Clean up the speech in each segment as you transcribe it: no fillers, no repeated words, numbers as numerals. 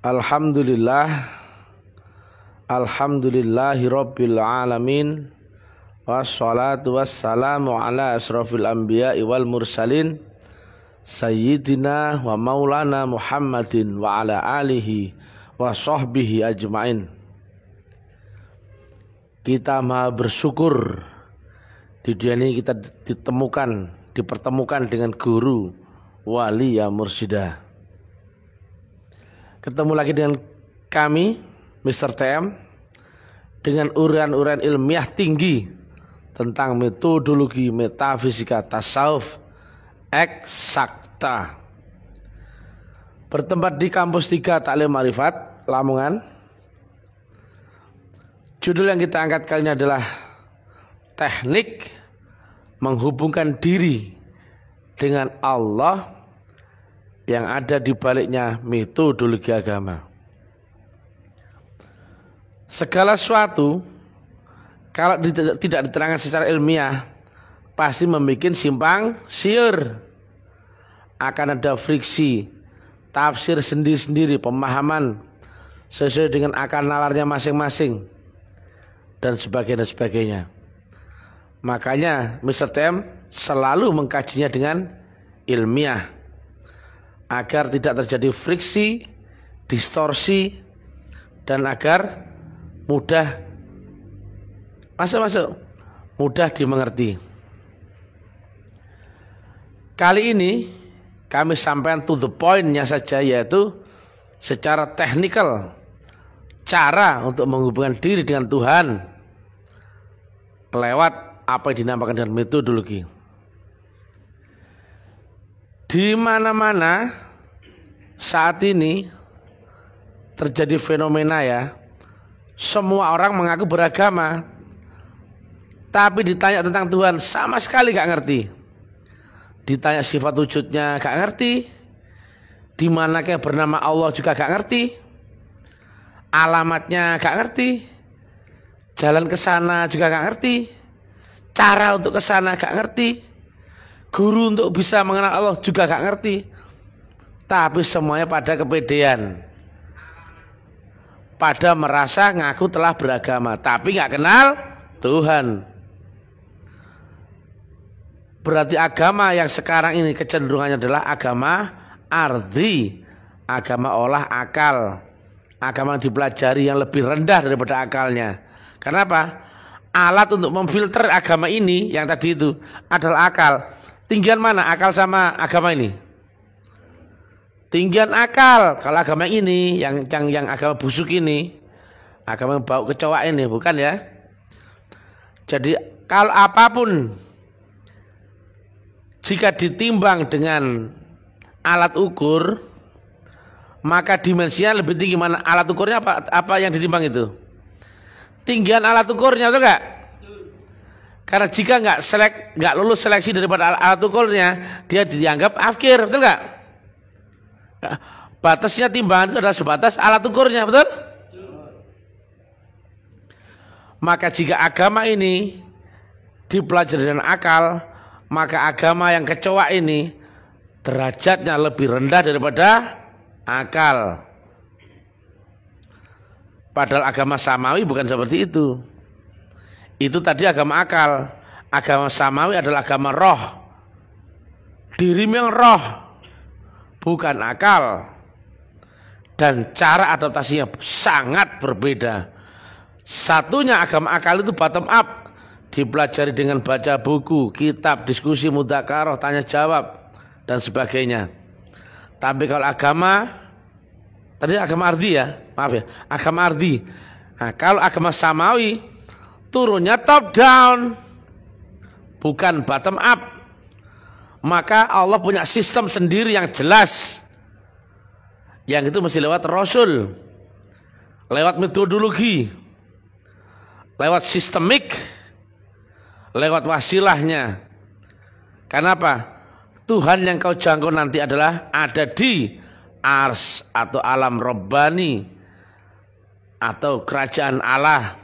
Alhamdulillah, alhamdulillahirabbil alamin, wassalatu wassalamu ala asrofil anbiya'i wal mursalin, sayyidina wa maulana Muhammadin wa ala alihi wa sahbihi ajmain. Kita maha bersyukur di dunia ini kita dipertemukan dengan guru, wali ya mursyida. Ketemu lagi dengan kami, Mr. TM, dengan urian-urian ilmiah tinggi tentang metodologi metafisika tasawuf eksakta. Bertempat di kampus 3 Taklim Ma'rifat, Lamongan. Judul yang kita angkat kali ini adalah teknik menghubungkan diri dengan Allah yang ada di baliknya metodologi agama. Segala sesuatu kalau tidak diterangkan secara ilmiah pasti membuat simpang siur. Akan ada friksi, tafsir sendiri-sendiri, pemahaman sesuai dengan akal nalarnya masing-masing dan sebagainya. Makanya Mr. TM selalu mengkajinya dengan ilmiah agar tidak terjadi friksi, distorsi, dan agar mudah mudah dimengerti. Kali ini kami sampaikan to the point-nya saja, yaitu secara teknikal cara untuk menghubungkan diri dengan Tuhan lewat apa yang dinamakan dengan metodologi. Di mana-mana saat ini terjadi fenomena ya, semua orang mengaku beragama, tapi ditanya tentang Tuhan sama sekali gak ngerti. Ditanya sifat wujudnya gak ngerti, di manakah bernama Allah juga gak ngerti, alamatnya gak ngerti, jalan ke sana juga gak ngerti, cara untuk ke sana gak ngerti, guru untuk bisa mengenal Allah juga gak ngerti. Tapi semuanya pada kepedean, pada merasa ngaku telah beragama, tapi gak kenal Tuhan. Berarti agama yang sekarang ini kecenderungannya adalah agama ardi, agama olah akal, agama yang dipelajari yang lebih rendah daripada akalnya. Kenapa? Alat untuk memfilter agama ini yang tadi itu adalah akal. Tinggian mana akal sama agama ini? Tinggian akal. Kalau agama ini yang agama busuk ini, agama yang bau kecoa ini, bukan ya? Jadi kalau apapun jika ditimbang dengan alat ukur, maka dimensinya lebih tinggi. Mana alat ukurnya apa yang ditimbang itu? Tinggian alat ukurnya, betul nggak? Karena jika nggak lulus seleksi daripada alat ukurnya, dia dianggap afkir, betul nggak? Batasnya timbangan itu adalah sebatas alat ukurnya, betul? Maka jika agama ini dipelajari dengan akal, maka agama yang kecoa ini derajatnya lebih rendah daripada akal. Padahal agama samawi bukan seperti itu. Itu tadi agama akal. Agama samawi adalah agama roh. Dirimu yang roh, bukan akal. Dan cara adaptasinya sangat berbeda. Satunya agama akal itu bottom up, dipelajari dengan baca buku, kitab, diskusi, mudzakarah, tanya jawab, dan sebagainya. Tapi kalau agama, tadi agama ardi ya, maaf ya, agama ardi. Nah, kalau agama samawi turunnya top down, bukan bottom up. Maka Allah punya sistem sendiri yang jelas, yang itu mesti lewat Rasul, lewat metodologi, lewat sistemik, lewat wasilahnya. Kenapa? Tuhan yang kau jangkau nanti adalah ada di ars atau alam Rabbani atau kerajaan Allah,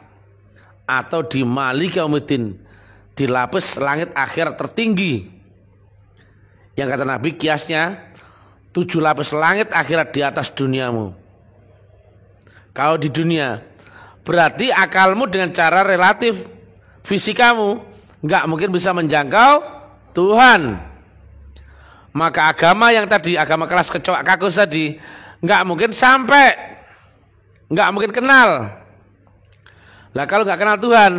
atau di Malik Yaumiddin, di lapis langit akhir tertinggi. Yang kata Nabi kiasnya 7 lapis langit akhirat di atas duniamu. kau di dunia. Berarti akalmu dengan cara relatif fisikamu nggak mungkin bisa menjangkau Tuhan. Maka agama yang tadi, agama kelas kecoak kakus tadi, nggak mungkin sampai, nggak mungkin kenal. Lah kalau nggak kenal Tuhan,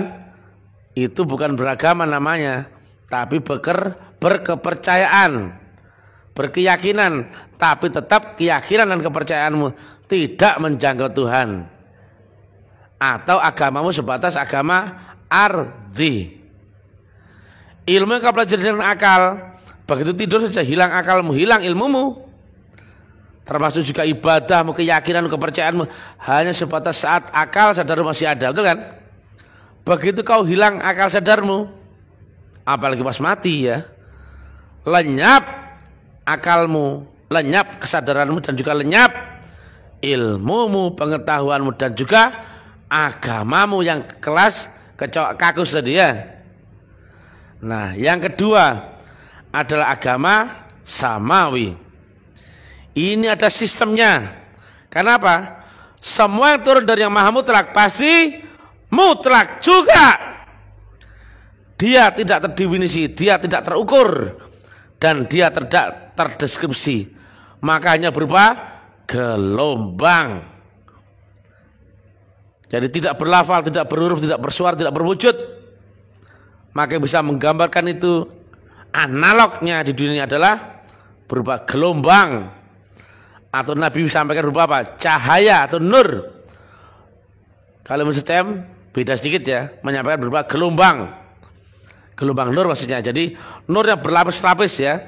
itu bukan beragama namanya, tapi berkepercayaan, berkeyakinan, tapi tetap keyakinan dan kepercayaanmu tidak menjangkau Tuhan. Atau agamamu sebatas agama ardi. Ilmu yang kau pelajari dengan akal, begitu tidur saja hilang akalmu, hilang ilmumu. Termasuk juga ibadahmu, keyakinanmu, kepercayaanmu hanya sebatas saat akal sadarmu masih ada, betul kan? Begitu kau hilang akal sadarmu, apalagi pas mati ya, lenyap akalmu, lenyap kesadaranmu, dan juga lenyap ilmumu, pengetahuanmu, dan juga agamamu yang kelas kecoak kakus tadi ya. Nah, yang kedua adalah agama samawi. Ini ada sistemnya. Kenapa? Semua yang turun dari yang maha mutlak pasti mutlak juga. Dia tidak terdefinisi, dia tidak terukur, dan dia tidak terdeskripsi. Makanya berupa gelombang. Jadi tidak berlafal, tidak berhuruf, tidak bersuara, tidak berwujud. Maka bisa menggambarkan itu, analognya di dunia adalah berupa gelombang. Atau Nabi sampaikan berupa apa? Cahaya atau nur. Kalau STM beda sedikit ya, menyampaikan berupa gelombang. Gelombang nur maksudnya. Jadi nur yang berlapis-lapis ya.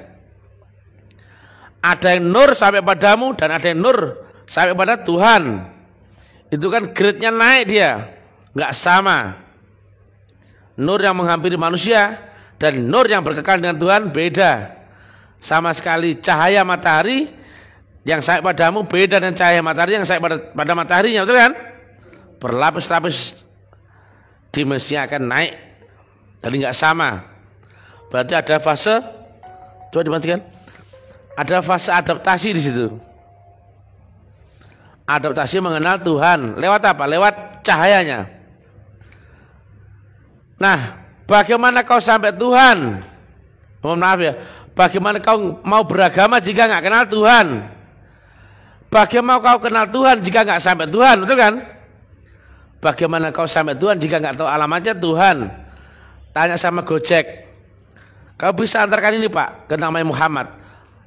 Ada yang nur sampai padamu dan ada yang nur sampai pada Tuhan. Itu kan grade-nya naik dia, nggak sama. Nur yang menghampiri manusia dan nur yang berkekal dengan Tuhan beda. Sama sekali cahaya matahari yang sampai padamu beda dengan cahaya matahari yang sampai pada mataharinya, betul kan? Berlapis-lapis dimensinya akan naik. Jadi nggak sama. Berarti ada fase, coba diperhatikan, ada fase adaptasi di situ. Adaptasi mengenal Tuhan lewat apa? Lewat cahayanya. Nah, bagaimana kau sampai Tuhan? Mohon maaf ya. Bagaimana kau mau beragama jika nggak kenal Tuhan? Bagaimana kau kenal Tuhan jika nggak sampai Tuhan, betul kan? Bagaimana kau sampai Tuhan jika nggak tahu alamatnya Tuhan? Tanya sama Gojek, kau bisa antarkan ini Pak ke namanya Muhammad.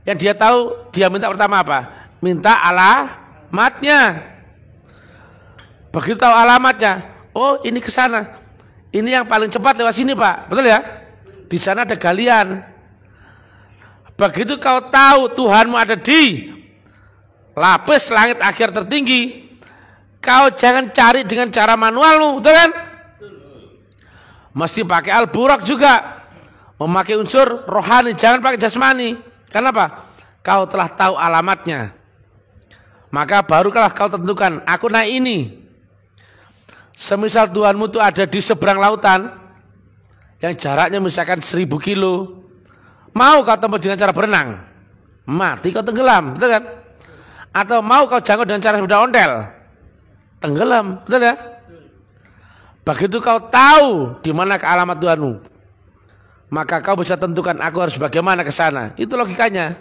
Yang dia tahu, dia minta pertama apa? Minta alamatnya. Begitu tahu alamatnya, oh ini ke sana. Ini yang paling cepat lewat sini Pak, betul ya? Di sana ada galian. Begitu kau tahu Tuhanmu ada di lapis langit akhir tertinggi, kau jangan cari dengan cara manualmu, betul kan? Mesti pakai al-buraq juga, memakai unsur rohani, jangan pakai jasmani. Kenapa? Kau telah tahu alamatnya, maka barulah kau tentukan, aku naik ini. Semisal Tuhanmu itu ada di seberang lautan, yang jaraknya misalkan 1000 kilo, mau kau tempuh dengan cara berenang, mati kau tenggelam, betul kan? Atau mau kau jangkau dengan cara sepeda ontel, tenggelam, betul ya? Begitu kau tahu di mana ke alamat Tuhanmu, maka kau bisa tentukan aku harus bagaimana ke sana. Itu logikanya.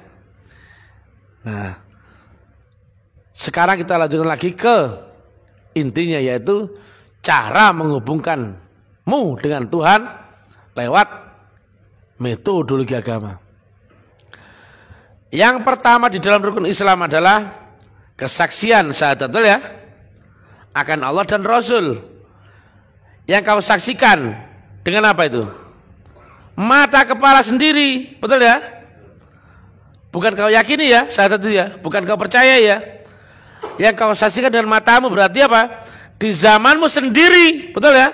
Nah, sekarang kita lanjutkan lagi ke intinya, yaitu cara menghubungkanmu dengan Tuhan lewat metodologi agama. Yang pertama di dalam rukun Islam adalah kesaksian syahadat, betul ya, akan Allah dan Rasul. Yang kau saksikan dengan apa itu? Mata kepala sendiri, betul ya? Bukan kau yakini ya syahadat itu ya, bukan kau percaya ya. Yang kau saksikan dengan matamu berarti apa? Di zamanmu sendiri, betul ya?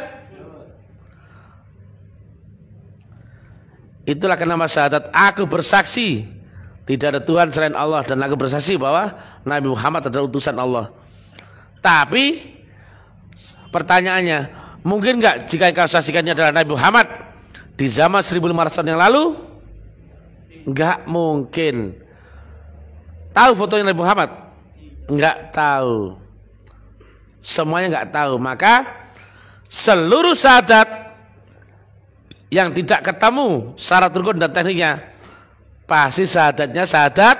Itulah kenapa syahadat, aku bersaksi tidak ada Tuhan selain Allah, dan aku bersaksi bahwa Nabi Muhammad adalah utusan Allah. Tapi pertanyaannya, mungkin nggak jika yang kau saksikannya adalah Nabi Muhammad di zaman 1500 tahun yang lalu? Nggak mungkin. Tahu fotonya Nabi Muhammad? Nggak tahu. semuanya nggak tahu. Maka seluruh syahadat yang tidak ketemu syarat rukun dan tekniknya, pasti syahadatnya syahadat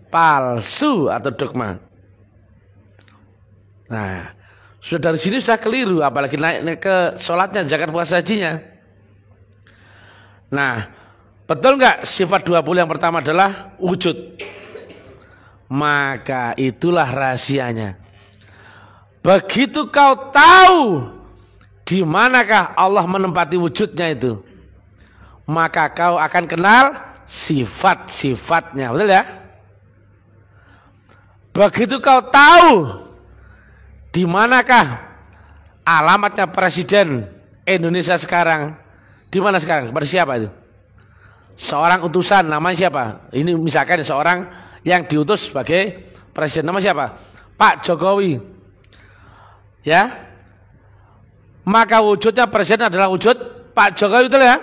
palsu atau dogma. Nah, sudah dari sini sudah keliru, apalagi naik ke sholatnya, zakat, puasa, hajinya. Nah, betul nggak sifat 20 yang pertama adalah wujud? Maka itulah rahasianya. Begitu kau tahu di manakah Allah menempati wujudnya itu, maka kau akan kenal sifat-sifatnya, betul ya? Begitu kau tahu di manakah alamatnya Presiden Indonesia sekarang, di mana sekarang? Kepada siapa itu? Seorang utusan, namanya siapa? Ini misalkan seorang yang diutus sebagai presiden, nama siapa? Pak Jokowi. Ya, maka wujudnya presiden adalah wujud Pak Jokowi, betul ya?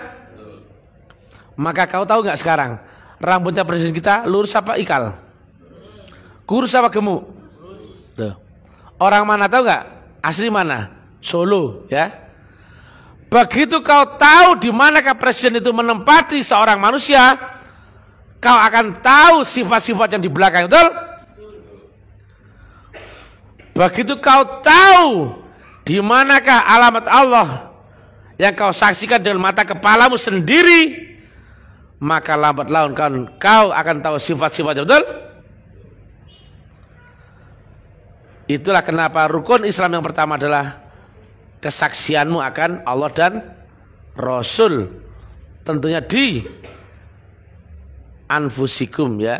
Maka kau tahu nggak sekarang rambutnya presiden kita lurus apa ikal? Kurus apa gemuk? Tuh. Orang mana tahu nggak? Asli mana? Solo, ya. Begitu kau tahu di manakah presiden itu menempati seorang manusia, kau akan tahu sifat-sifat yang di belakang, betul? Begitu kau tahu di manakah alamat Allah yang kau saksikan dengan mata kepalamu sendiri, maka lambat laun kau akan tahu sifat-sifatnya, betul? Itulah kenapa rukun Islam yang pertama adalah kesaksianmu akan Allah dan Rasul, tentunya di anfusikum, ya.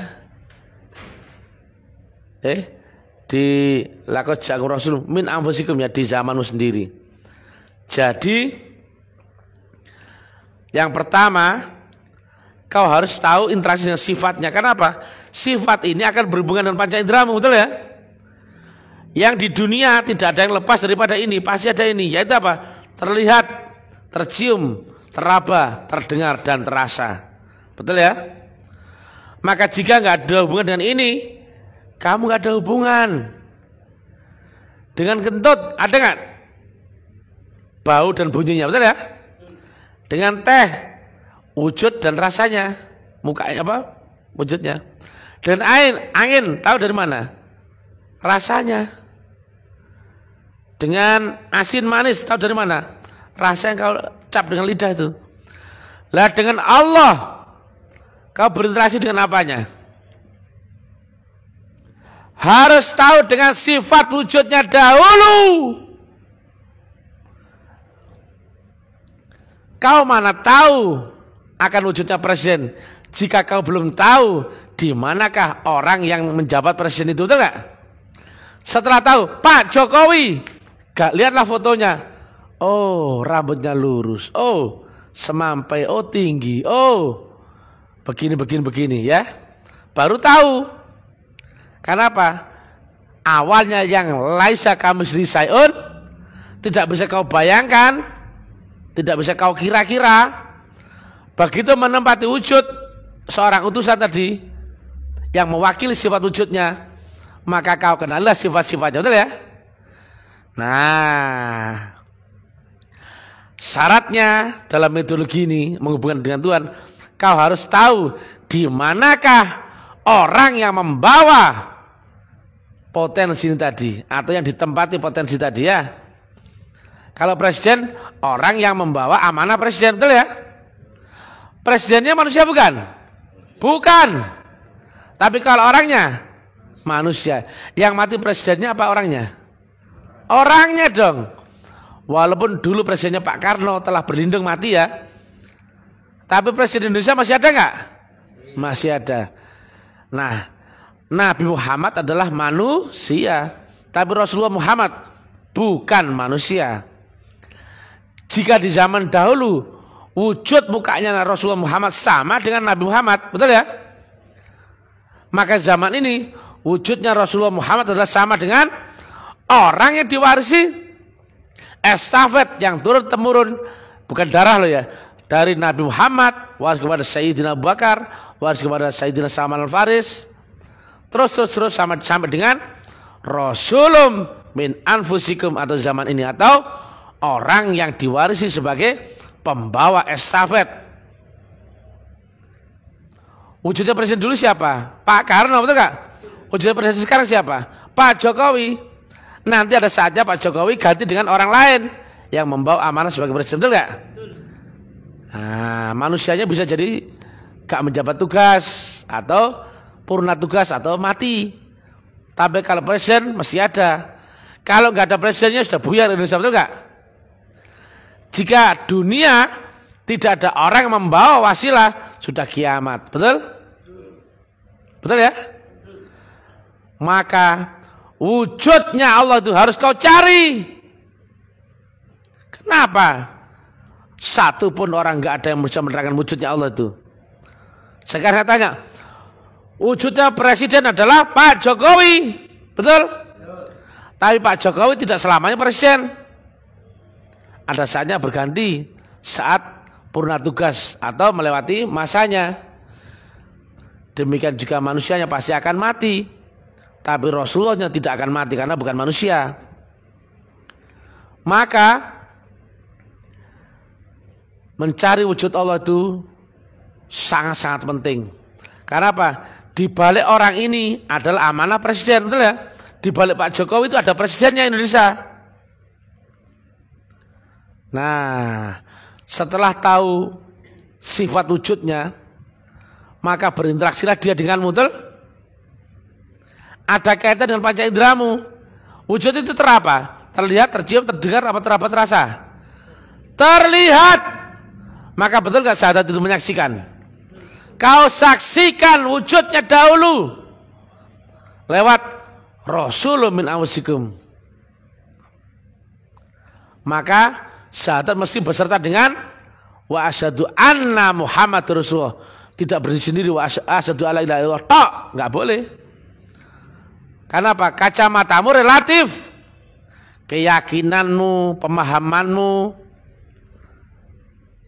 Di lakot jagung Rasul min anfusikum, ya, di zamanmu sendiri. Jadi yang pertama kau harus tahu interaksi dengan sifatnya. Kenapa? Sifat ini akan berhubungan dengan panca inderamu, betul ya? Yang di dunia tidak ada yang lepas daripada ini, pasti ada ini, yaitu apa? Terlihat, tercium, teraba, terdengar, dan terasa. Betul ya? Maka jika nggak ada hubungan dengan ini, kamu nggak ada hubungan dengan kentut, ada nggak? Bau dan bunyinya, betul ya? Dengan teh, wujud dan rasanya, mukanya apa? Wujudnya. Dan angin, tahu dari mana? Rasanya. Dengan asin manis, tahu dari mana? Rasa yang kau cap dengan lidah itu. Lah dengan Allah kau berinteraksi dengan apanya? Harus tahu dengan sifat wujudnya dahulu. Kau mana tahu akan wujudnya presiden jika kau belum tahu di manakah orang yang menjabat presiden itu, betul nggak? Setelah tahu Pak Jokowi, gak lihatlah fotonya. Oh, rambutnya lurus. Oh, semampai. Oh, tinggi. Oh, begini ya. Baru tahu. Kenapa? Awalnya yang laisa kamisli syai'un, tidak bisa kau bayangkan, tidak bisa kau kira-kira. Begitu menempati wujud seorang utusan tadi yang mewakili sifat wujudnya, maka kau kenalilah sifat-sifatnya, betul ya? Nah, syaratnya dalam metodologi ini menghubungkan dengan Tuhan, kau harus tahu di manakah orang yang membawa potensi ini tadi, atau yang ditempati potensi tadi, ya. Kalau presiden, orang yang membawa amanah presiden, betul ya? Presidennya manusia bukan? Bukan. Tapi kalau orangnya manusia, yang mati presidennya apa orangnya? Orangnya dong. Walaupun dulu presidennya Pak Karno telah berlindung mati, ya, tapi presiden Indonesia masih ada nggak? Masih ada. Nah, Nabi Muhammad adalah manusia, tapi Rasulullah Muhammad bukan manusia. Jika di zaman dahulu wujud mukanya Rasulullah Muhammad sama dengan Nabi Muhammad, betul ya? Maka zaman ini wujudnya Rasulullah Muhammad adalah sama dengan orang yang diwarisi estafet yang turun temurun, bukan darah loh, ya, dari Nabi Muhammad waris kepada Sayyidina Abu Bakar, waris kepada Sayyidina Salman Al Faris, terus sampai dengan Rasulullah min anfusikum atau zaman ini, atau orang yang diwarisi sebagai pembawa estafet. Wujudnya presiden dulu siapa? Pak Karno, betul gak? Wujudnya presiden sekarang siapa? Pak Jokowi. Nanti ada saatnya Pak Jokowi ganti dengan orang lain yang membawa amanah sebagai presiden, betul gak? Nah, manusianya bisa jadi gak menjabat tugas atau purna tugas atau mati. Tapi kalau presiden mesti ada. Kalau nggak ada presidennya sudah buyar Indonesia, betul gak? Jika dunia tidak ada orang yang membawa wasilah, sudah kiamat, betul? Betul ya? Maka wujudnya Allah itu harus kau cari. Kenapa? Satu pun orang nggak ada yang bisa menerangkan wujudnya Allah itu. Sekarang saya tanya, wujudnya presiden adalah Pak Jokowi, betul? Tapi Pak Jokowi tidak selamanya presiden. Ada saatnya berganti saat purna tugas atau melewati masanya. Demikian juga manusianya pasti akan mati. Tapi Rasulullahnya tidak akan mati karena bukan manusia. Maka mencari wujud Allah itu sangat-sangat penting. Karena apa? Di balik orang ini adalah amanah presiden, betul ya? Di balik Pak Jokowi itu ada presidennya Indonesia. Nah, setelah tahu sifat wujudnya, maka berinteraksilah dia dengan betul. Ada kaitan dengan panca inderamu. Wujud itu terapa? Terlihat, tercium, terdengar, apa teraba, terasa? Terlihat. Maka betul gak sahabat itu menyaksikan? Kau saksikan wujudnya dahulu lewat Rasulun min anfusikum. Maka syahadat mesti beserta dengan wa asyhadu anna Muhammadur Rasulullah. Tidak berdiri sendiri wa asyhadu alla ilaha illallah tok, enggak boleh. Karena apa? Kacamatamu relatif. Keyakinanmu, pemahamanmu,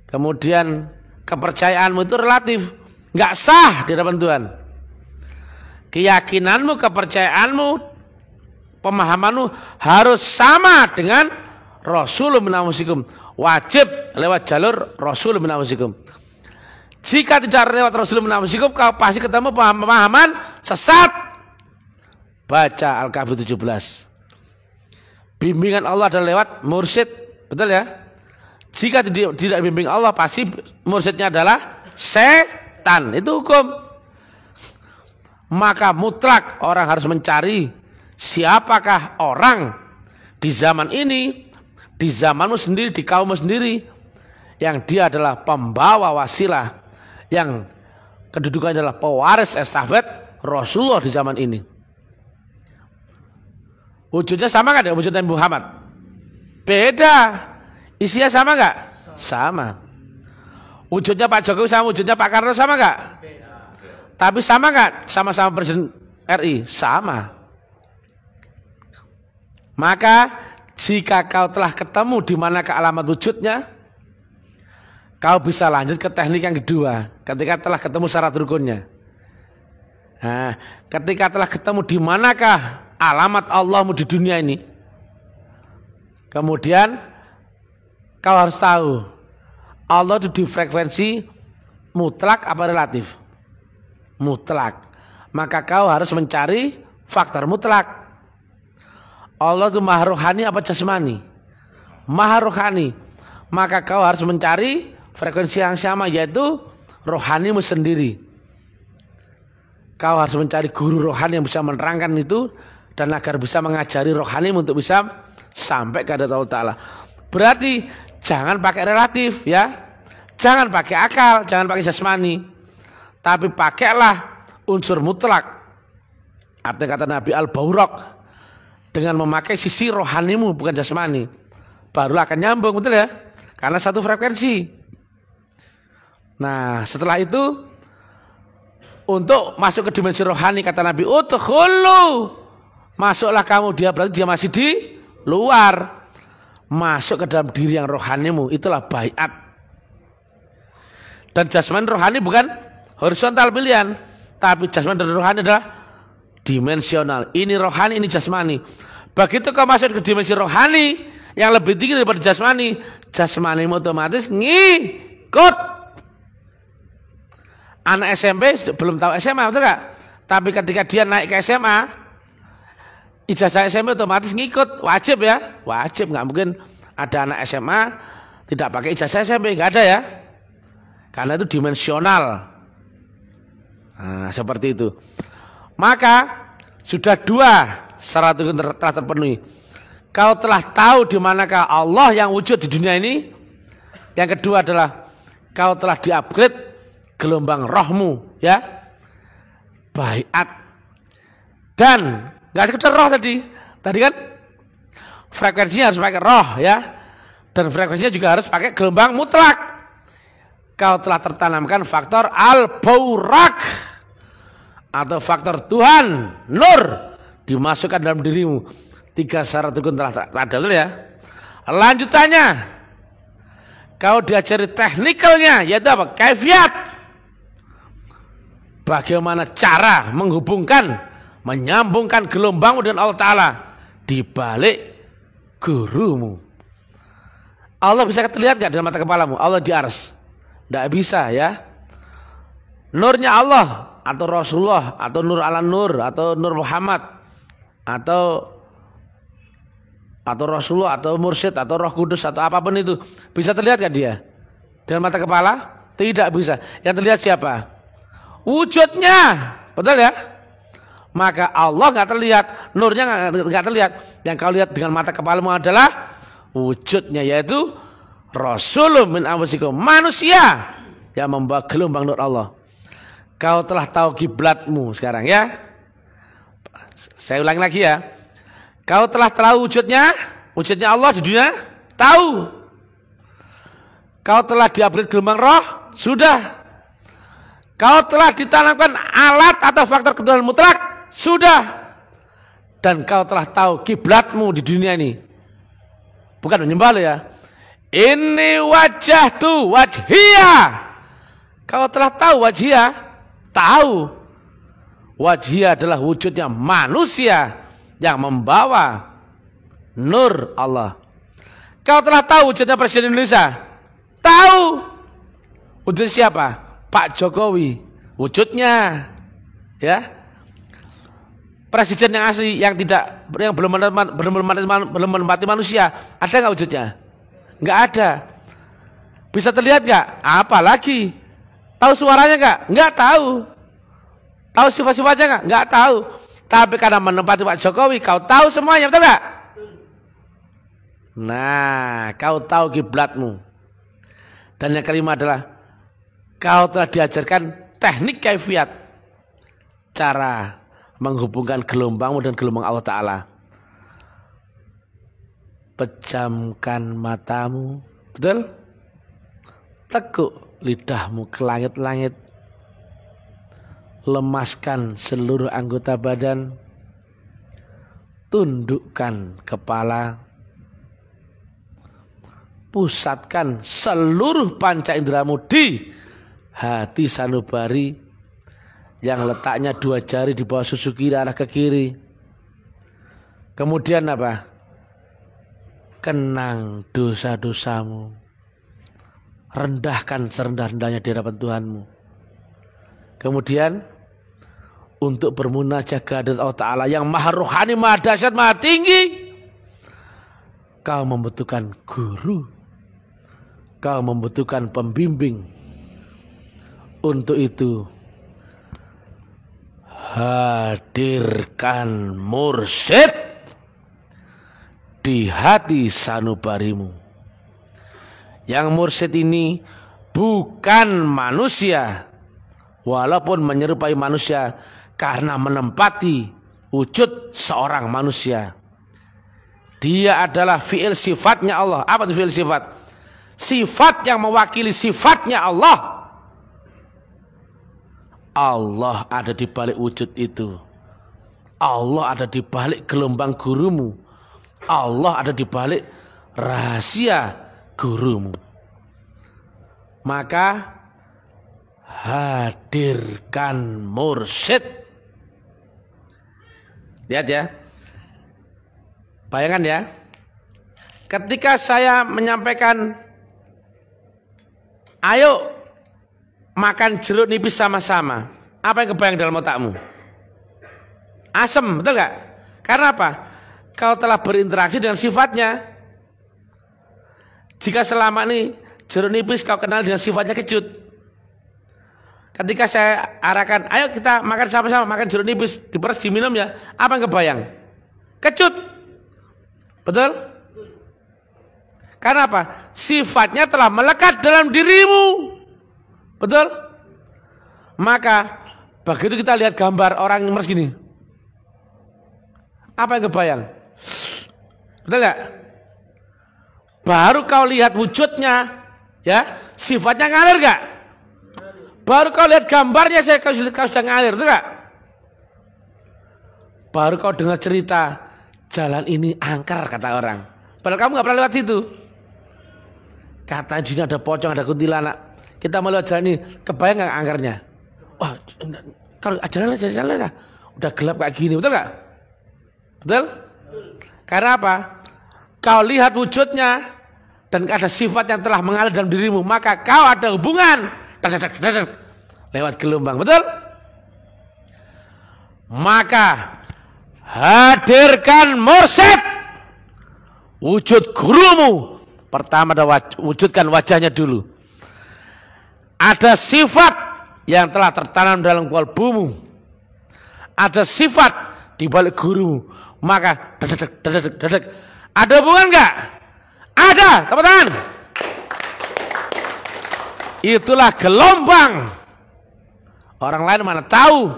kemudian kepercayaanmu itu relatif. Enggak sah di hadapan Tuhan. Keyakinanmu, kepercayaanmu, pemahamanmu harus sama dengan Rasulun min anfusikum. Wajib lewat jalur Rasulun min anfusikum. Jika tidak lewat Rasulun min anfusikum, kau pasti ketemu pemahaman sesat. Baca Al-Kahfi 17. Bimbingan Allah adalah lewat mursyid, betul ya? Jika tidak bimbing Allah, pasti mursyidnya adalah setan. Itu hukum. Maka mutlak orang harus mencari siapakah orang di zaman ini, di zamanmu sendiri, di kaummu sendiri, yang dia adalah pembawa wasilah, yang kedudukannya adalah pewaris estafet Rasulullah di zaman ini. Wujudnya sama nggak dengan wujud Nabi Muhammad? Beda. Isinya sama nggak? Sama. Wujudnya Pak Jokowi sama wujudnya Pak Karno sama nggak? Tapi sama nggak? Sama-sama Presiden RI? Sama. Maka jika kau telah ketemu di manakah alamat wujudnya, kau bisa lanjut ke teknik yang kedua. Ketika telah ketemu syarat rukunnya. Nah, ketika telah ketemu di manakah alamat Allahmu di dunia ini, kemudian kau harus tahu Allah itu di frekuensi mutlak apa relatif? Mutlak. Maka kau harus mencari faktor mutlak. Allah itu maha rohani apa jasmani? Maha rohani. Maka kau harus mencari frekuensi yang sama, yaitu rohanimu sendiri. Kau harus mencari guru rohani yang bisa menerangkan itu, dan agar bisa mengajari rohanimu untuk bisa sampai ke hadarat Allah Ta'ala. Berarti jangan pakai relatif ya. Jangan pakai akal, jangan pakai jasmani. Tapi pakailah unsur mutlak. Artinya kata Nabi Al-Bawraq, dengan memakai sisi rohanimu bukan jasmani, barulah akan nyambung, betul ya? Karena satu frekuensi. Nah, setelah itu untuk masuk ke dimensi rohani, kata Nabi, udkhulu, masuklah kamu. Dia berarti dia masih di luar. Masuk ke dalam diri yang rohanimu, itulah baiat. Dan jasmani rohani bukan horizontal pilihan, tapi jasmani dan rohani adalah dimensional. Ini rohani, ini jasmani. Begitu kau masuk ke dimensi rohani yang lebih tinggi daripada jasmani, jasmanimu otomatis ngikut. Anak SMP belum tahu SMA, betul gak? Tapi ketika dia naik ke SMA, ijazah SMP otomatis ngikut, wajib ya, wajib. Nggak mungkin ada anak SMA tidak pakai ijazah SMP, nggak ada ya, karena itu dimensional. Nah, seperti itu. Maka sudah dua syarat itu telah terpenuhi. Kau telah tahu di manakah Allah yang wujud di dunia ini. Yang kedua adalah kau telah di-upgrade gelombang rohmu, ya, baiat. Dan nggak sekedar roh tadi kan frekuensinya harus pakai roh, ya, dan frekuensinya juga harus pakai gelombang mutlak. Kau telah tertanamkan faktor al-baurak atau faktor Tuhan, nur, dimasukkan dalam dirimu. Tiga syarat itu telah ada, ya. Lanjutannya, kau diajari teknikalnya, yaitu apa? Kaifiat. Bagaimana cara menghubungkan, menyambungkan gelombangmu dengan Allah Ta'ala di balik gurumu. Allah bisa terlihat gak dalam mata kepalamu? Allah di ars? Tidak bisa, ya. Nurnya Allah atau Rasulullah atau Nur ala Nur atau Nur Muhammad atau Rasulullah atau Mursyid atau Roh Kudus atau apapun itu, bisa terlihat gak dia dengan mata kepala? Tidak bisa. Yang terlihat siapa? Wujudnya, betul ya? Maka Allah nggak terlihat, nurnya nggak terlihat. Yang kau lihat dengan mata kepalamu adalah wujudnya, yaitu Rasulun min anfusikum, manusia yang membawa gelombang nur Allah. Kau telah tahu kiblatmu sekarang, ya. Saya ulangi lagi, ya. Kau telah tahu wujudnya Allah di dunia, tahu. Kau telah di-upgrade gelombang roh, sudah. Kau telah ditanamkan alat atau faktor ketuhanan mutlak, sudah. Dan kau telah tahu kiblatmu di dunia ini. Bukan menyembah lo, ya. Ini wajah tu wajhiyah. Kau telah tahu wajhiyah, tahu. Wajhiyah adalah wujudnya manusia yang membawa nur Allah. Kau telah tahu wujudnya Presiden Indonesia, tahu. Wujudnya siapa? Pak Jokowi, wujudnya, ya, presiden yang asli, yang belum menempati manusia, ada nggak wujudnya? Nggak ada. Bisa terlihat nggak? Apalagi tahu suaranya nggak? Nggak tahu. Tahu sifat-sifatnya nggak tahu. Tapi karena menempati Pak Jokowi, kau tahu semuanya, betul nggak? Nah, kau tahu kiblatmu. Dan yang kelima adalah kau telah diajarkan teknik kaifiat, cara menghubungkan gelombangmu dan gelombang Allah Ta'ala. Pejamkan matamu, betul? Tekuk lidahmu ke langit-langit. Lemaskan seluruh anggota badan. Tundukkan kepala. Pusatkan seluruh panca inderamu di hati sanubari yang letaknya 2 jari di bawah susu kiri arah ke kiri. Kemudian apa? Kenang dosa-dosamu. Rendahkan serendah-rendahnya di hadapan Tuhanmu. Kemudian untuk bermunajat ke hadirat Allah Ta'ala yang maha rohani, maha dahsyat, maha tinggi, kau membutuhkan guru. Kau membutuhkan pembimbing. Untuk itu hadirkan mursyid di hati sanubarimu. Yang mursyid ini bukan manusia, walaupun menyerupai manusia karena menempati wujud seorang manusia. Dia adalah fi'il sifatnya Allah. Apa itu fi'il sifat? Sifat yang mewakili sifatnya Allah. Allah ada di balik wujud itu. Allah ada di balik gelombang gurumu. Allah ada di balik rahasia gurumu. Maka hadirkan mursyid. Lihat, ya. Bayangkan ya, ketika saya menyampaikan, ayo makan jeruk nipis sama-sama, apa yang kebayang dalam otakmu? Asem, betul gak? Karena apa? Kau telah berinteraksi dengan sifatnya. Jika selama ini jeruk nipis kau kenal dengan sifatnya kecut, ketika saya arahkan, ayo kita makan sama-sama, makan jeruk nipis, diperes diminum ya, apa yang kebayang? Kecut, betul? Karena apa? Sifatnya telah melekat dalam dirimu, betul? Maka begitu kita lihat gambar orang yang meres gini, apa yang kebayang? Betul gak? Baru kau lihat wujudnya, ya, sifatnya ngalir gak? Baru kau lihat gambarnya, kau sudah ngalir, betul gak? Baru kau dengar cerita, jalan ini angker kata orang. Padahal kamu gak pernah lewat situ. Kata di sini ada pocong, ada kuntilanak. Kita mau lewat jalan ini, kebayang gak angkernya? Wah, kalau jalan lah, udah gelap kayak gini, betul gak? Betul? Karena apa? Kau lihat wujudnya dan ada sifat yang telah mengalir dalam dirimu, maka kau ada hubungan lewat gelombang, betul? Maka hadirkan mursyid, wujud gurumu. Pertama wujudkan wajahnya dulu. Ada sifat yang telah tertanam dalam kalbumu, ada sifat di balik gurumu. Maka dedek. Ada hubungan enggak? Ada, tepuk tangan. Itulah gelombang. Orang lain mana tahu?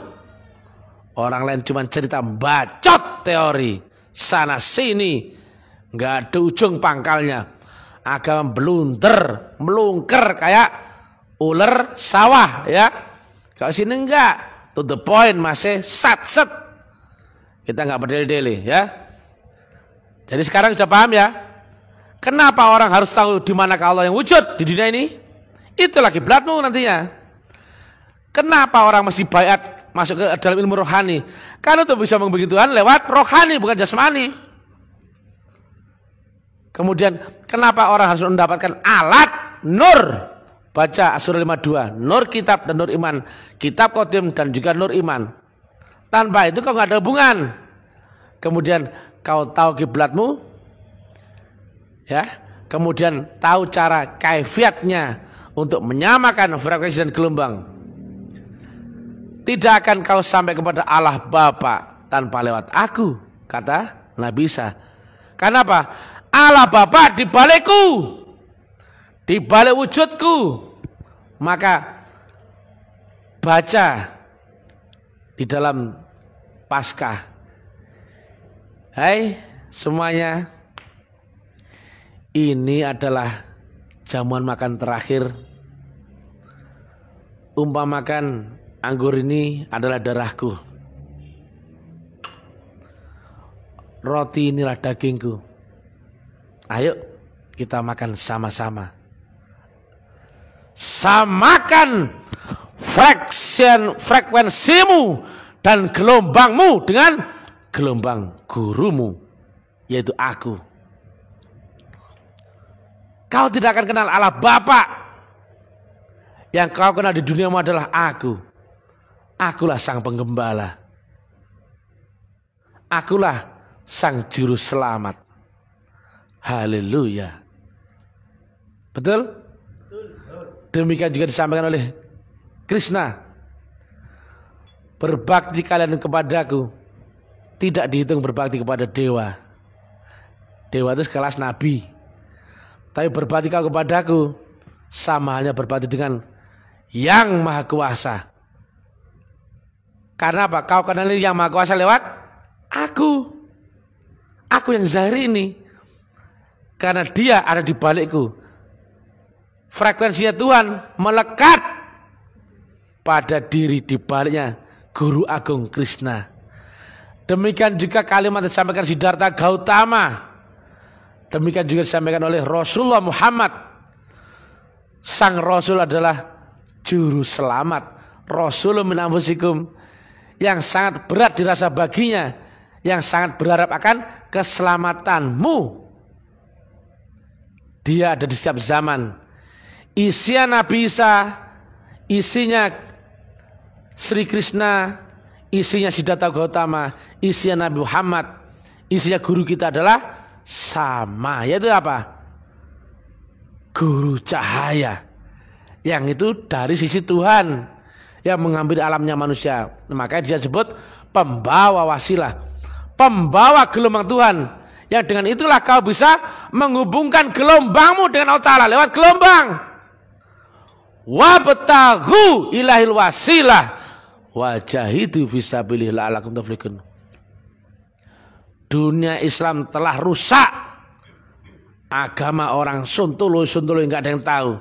Orang lain cuma cerita bacot teori sana sini, nggak ada ujung pangkalnya. Agama blunder, melungker kayak ular sawah ya. Kalau sini enggak, to the point, masih sat. Kita nggak berdeli-deli ya. Jadi sekarang sudah paham ya, kenapa orang harus tahu di mana Allah yang wujud di dunia ini? Itu lagi kiblatmu nantinya. Kenapa orang mesti bayat masuk ke dalam ilmu rohani? Karena itu bisa membentuk Tuhan lewat rohani, bukan jasmani. Kemudian kenapa orang harus mendapatkan alat nur? Baca As-Surah 52, nur kitab dan nur iman, kitab qadim dan juga nur iman. Tanpa itu kau nggak ada hubungan. Kemudian kau tahu kiblatmu, ya. Kemudian tahu cara kaifiatnya untuk menyamakan frekuensi dan gelombang. Tidak akan kau sampai kepada Allah Bapa tanpa lewat aku, kata Nabi Isa. Karena apa? Allah Bapa di balikku, di balik wujudku. Maka baca di dalam Paskah. Hai semuanya, ini adalah jamuan makan terakhir. Umpamakan anggur ini adalah darahku, roti inilah dagingku. Ayo kita makan sama-sama. Samakan frekuensimu dan gelombangmu dengan gelombang gurumu, yaitu aku. Kau tidak akan kenal Allah Bapa. Yang kau kenal di duniamu adalah aku. Akulah sang penggembala. Akulah sang juru selamat. Haleluya. Betul? Demikian juga disampaikan oleh Krishna. Berbakti kalian kepadaku tidak dihitung berbakti kepada dewa. Dewa itu sekelas nabi. Tapi berbakti kau kepadaku sama halnya berbakti dengan yang maha kuasa. Karena apa? Kau kenal yang maha kuasa lewat aku. Aku yang zahir ini. Karena dia ada di balikku. Frekuensinya Tuhan melekat pada diri di baliknya Guru Agung Krishna. Demikian juga kalimat yang disampaikan Siddhartha Gautama. Demikian juga disampaikan oleh Rasulullah Muhammad. Sang Rasul adalah juru selamat. Rasulun min anfusikum, yang sangat berat dirasa baginya, yang sangat berharap akan keselamatanmu. Dia ada di setiap zaman. Isinya Nabi Isa, isinya Sri Krishna, isinya Siddhartha Gautama, isinya Nabi Muhammad, isinya guru kita adalah sama, yaitu apa? Guru cahaya, yang itu dari sisi Tuhan, yang mengambil alamnya manusia. Makanya dia sebut pembawa wasilah, pembawa gelombang Tuhan, yang dengan itulah kau bisa menghubungkan gelombangmu dengan Allah Ta'ala lewat gelombang. Wabtaghu ilahil wasilah wajahidu fisabilillah la'allakum tuflihun. Dunia Islam telah rusak. Agama orang sontolo nggak ada yang tahu.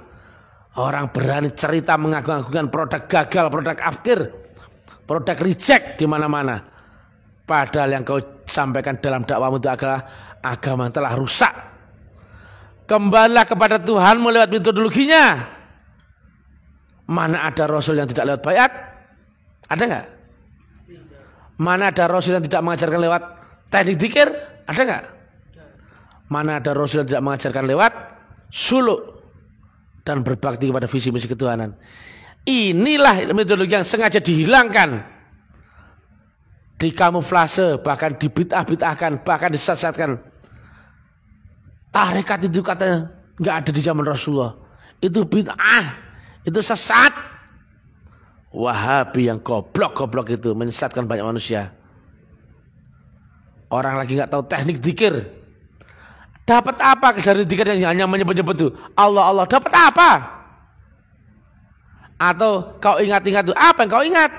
Orang berani cerita mengagung-agungkan produk gagal, produk afkir, produk reject di mana-mana. Padahal yang kau sampaikan dalam dakwamu itu adalah agama yang telah rusak. Kembalilah kepada Tuhanmu lewat metodologinya. Mana ada Rasul yang tidak lewat bayat? Ada nggak? Mana ada Rasul yang tidak mengajarkan lewat teknik dzikir? Ada nggak? Mana ada Rasul yang tidak mengajarkan lewat suluk dan berbakti kepada visi misi ketuhanan? Inilah metodologi yang sengaja dihilangkan, dikamuflase, bahkan dibid'ah-bid'ahkan, bahkan disesatkan. Tarekat itu katanya nggak ada di zaman Rasulullah. Itu bid'ah. Itu sesat. Wahabi yang goblok-goblok itu menyesatkan banyak manusia. Orang lagi nggak tahu teknik zikir. Dapat apa dari zikir yang hanya menyebut-nyebut itu Allah Allah? Dapat apa? Atau kau ingat-ingat itu apa yang kau ingat?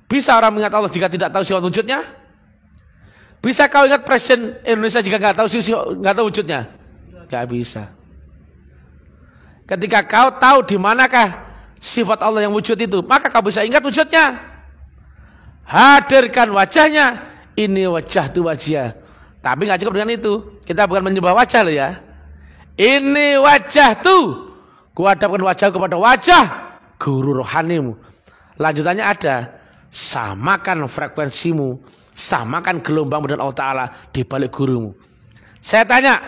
Bisa orang mengingat Allah jika tidak tahu sifat wujudnya? Bisa kau ingat Presiden Indonesia jika nggak tahu wujudnya? Nggak bisa. Ketika kau tahu di manakah sifat Allah yang wujud itu, maka kau bisa ingat wujudnya. Hadirkan wajahnya. Ini wajah tu wajah. Tapi nggak cukup dengan itu. Kita bukan menyembah wajah loh ya. Ini wajah tu. Kuhadapkan wajah kepada wajah guru rohanimu. Lanjutannya ada. Samakan frekuensimu. Samakan gelombangmu dan Allah Ta'ala di balik gurumu. Saya tanya.